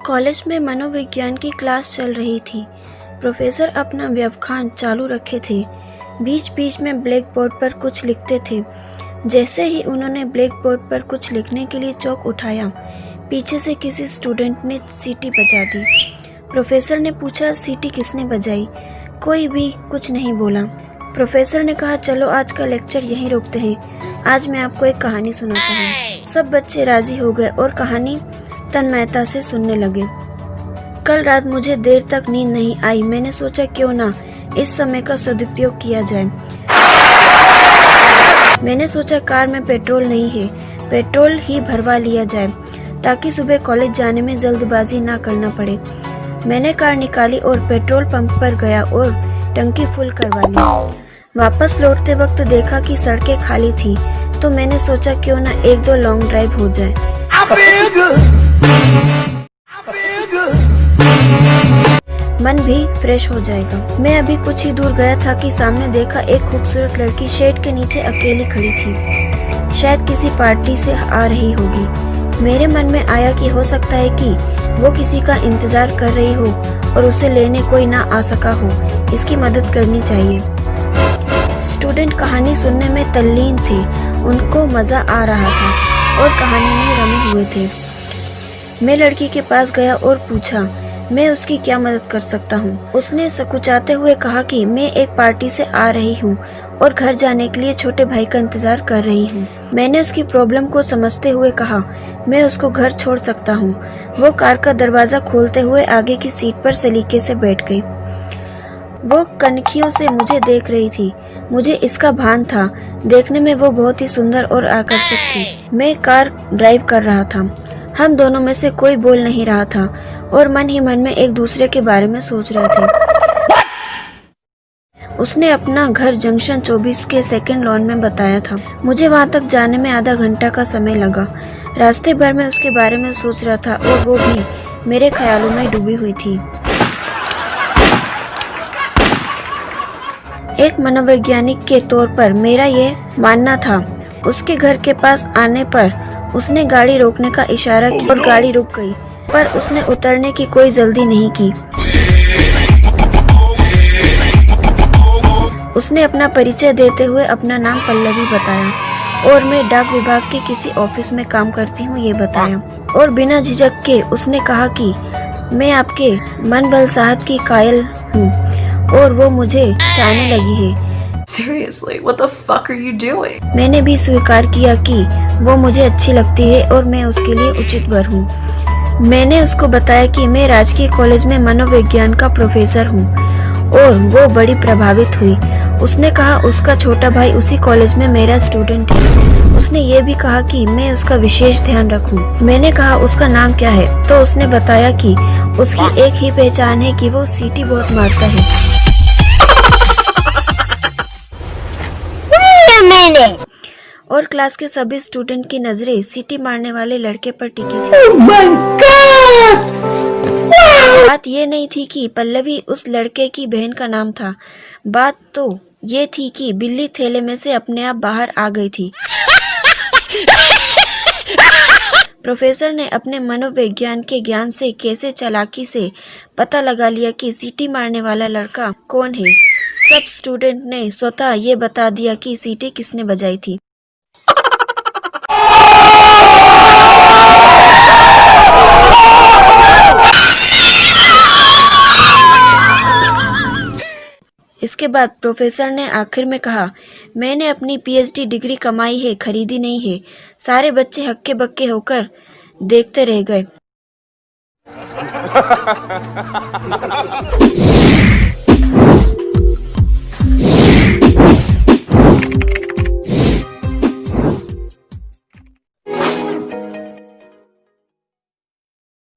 College में मनोविज्ञान की क्लास चल रही थी। प्रोफेसर अपना व्याख्यान चालू रखे थे। बीच बीच में ब्लैक बोर्ड पर कुछ लिखते थे। जैसे ही उन्होंने ब्लैक बोर्ड पर कुछ लिखने के लिए चौक उठाया, पीछे से किसी स्टूडेंट ने सीटी बजा दी। प्रोफेसर ने पूछा, सीटी किसने बजाई? कोई भी कुछ नहीं बोला। प्रोफेसर ने कहा, चलो आज का लेक्चर यहीं रोकते हैं। आज मैं आपको एक कहानी सुनाता हूँ। सब बच्चे राजी हो गए और कहानी तन्मयता से सुनने लगे। कल रात मुझे देर तक नींद नहीं आई। मैंने सोचा क्यों ना इस समय का सदुपयोग किया जाए। मैंने सोचा कार में पेट्रोल नहीं है, पेट्रोल ही भरवा लिया जाए ताकि सुबह कॉलेज जाने में जल्दबाजी ना करना पड़े। मैंने कार निकाली और पेट्रोल पंप पर गया और टंकी फुल करवा ली। वापस लौटते वक्त देखा कि सड़कें खाली थी, तो मैंने सोचा क्यों ना एक दो लॉन्ग ड्राइव हो जाए। मन भी फ्रेश हो जाएगा। मैं अभी कुछ ही दूर गया था कि सामने देखा एक खूबसूरत लड़की शेड के नीचे अकेली खड़ी थी। शायद किसी पार्टी से आ रही होगी। मेरे मन में आया कि हो सकता है कि वो किसी का इंतजार कर रही हो और उसे लेने कोई ना आ सका हो। इसकी मदद करनी चाहिए। स्टूडेंट कहानी सुनने में तल्लीन थे। उनको मजा आ रहा था और कहानी में रमे हुए थे। मैं लड़की के पास गया और पूछा, मैं उसकी क्या मदद कर सकता हूँ? उसने सकुचाते हुए कहा कि मैं एक पार्टी से आ रही हूँ और घर जाने के लिए छोटे भाई का इंतजार कर रही हूँ। मैंने उसकी प्रॉब्लम को समझते हुए कहा, मैं उसको घर छोड़ सकता हूँ। वो कार का दरवाजा खोलते हुए आगे की सीट पर सलीके से बैठ गई। वो कनखियों से मुझे देख रही थी। मुझे इसका भान था। देखने में वो बहुत ही सुंदर और आकर्षक थी। मैं कार ड्राइव कर रहा था। हम दोनों में से कोई बोल नहीं रहा था और मन ही मन में एक दूसरे के बारे में सोच रहे थे। उसने अपना घर जंक्शन 24 के सेकंड लॉन में बताया था। मुझे वहां तक जाने में आधा घंटा का समय लगा। रास्ते भर में उसके बारे में सोच रहा था और वो भी मेरे ख्यालों में डूबी हुई थी। एक मनोवैज्ञानिक के तौर पर मेरा ये मानना था। उसके घर के पास आने पर उसने गाड़ी रोकने का इशारा किया और गाड़ी रुक गई, पर उसने उतरने की कोई जल्दी नहीं की। उसने अपना परिचय देते हुए अपना नाम पल्लवी बताया और मैं डाक विभाग के किसी ऑफिस में काम करती हूँ ये बताया। और बिना झिझक के उसने कहा कि मैं आपके मन बल साहत की कायल हूँ और वो मुझे चाहने लगी है। Seriously, what the fuck are you doing? मैंने भी स्वीकार किया कि वो मुझे अच्छी लगती है और मैं उसके लिए उचित वर हूँ। मैंने उसको बताया कि मैं राजकीय कॉलेज में मनोविज्ञान का प्रोफेसर हूँ और वो बड़ी प्रभावित हुई। उसने कहा उसका छोटा भाई उसी कॉलेज में मेरा स्टूडेंट है। उसने ये भी कहा कि मैं उसका विशेष ध्यान रखूं। मैंने कहा उसका नाम क्या है, तो उसने बताया कि उसकी एक ही पहचान है कि वो सीटी बहुत मारता है। और क्लास के सभी स्टूडेंट की नजरें सीटी मारने वाले लड़के पर टिकी थी। Oh my God! बात ये नहीं थी कि पल्लवी उस लड़के की बहन का नाम था। बात तो ये थी कि बिल्ली थैले में से अपने आप बाहर आ गई थी। प्रोफेसर ने अपने मनोविज्ञान के ज्ञान से कैसे चालाकी से पता लगा लिया कि सीटी मारने वाला लड़का कौन है। सब स्टूडेंट ने स्वतः ये बता दिया कि सीटी किसने बजाई थी। इसके बाद प्रोफेसर ने आखिर में कहा, मैंने अपनी पीएचडी डिग्री कमाई है, खरीदी नहीं है। सारे बच्चे हक्के बक्के होकर देखते रह गए।